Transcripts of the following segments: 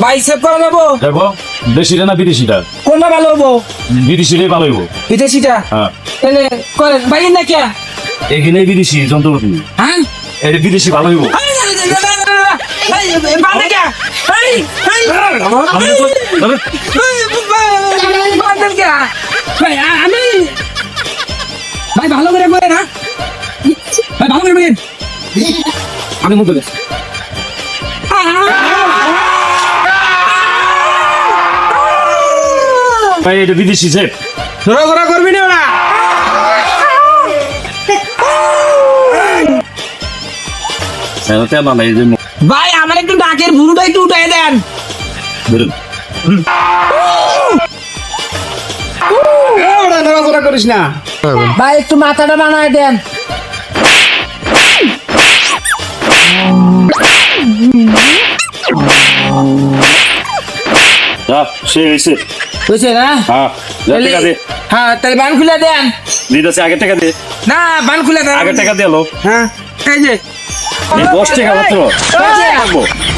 Bicep করা যাবো দেখো দেশিটা না বিদেশিটা? কোনটা ভালো হবো? বিদেশিটাই ভালো হইব। বিদেশিটা? হ্যাঁ তাহলে করেন বাইরে না কে? এখানে বিদেশি যন্ত্রপাতি, হ্যাঁ এটা বিদেশি ভালো হইব। আমি ভাই ভালো করে করে না ভাই ভালো করে বলেন আমি মুখ বলে ভাই এটা বিদেশি সেট। ঘোরা করবি না ওরা ভাই আমার একটু ডাকের ভুরুটা একটু উঠাই দেন করিস না ভাই একটু মাথাটা বানায় দেন সে হয়েছে। বুঝছে না হ্যাঁ টাকা দে, হ্যাঁ তাহলে বান খুলে দেন দিতেছে আগে টাকা দে, না বান খুলে দেন আগে টাকা দিয়ে লো। হ্যাঁ এই যে 10 টাকা মাত্র।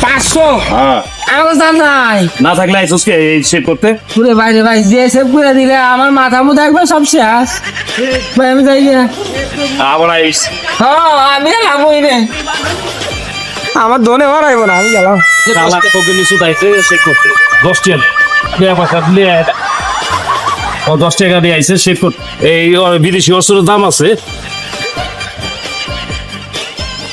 500 হ্যাঁ আমার দাম নাই না থাকলে আইসোসকে এই সেট করতে। পুরে বাইরে ভাই যে সেভ করে দিলে আমার মাথা মুথা একবার সব শেষ ভাই আমি যাই না আবার আইস হ্যাঁ আমি লাভই রে আমার দোনে ভরাইব না আমি গেলাম কালা তোকে নিচু দাইতে সেট করতে 10 টাকা দিয়ে পাকা দিয়ে ও 10 টাকা দিয়ে আইছে সেট করতে। এই বিদেশি অস্ত্রের দাম আছে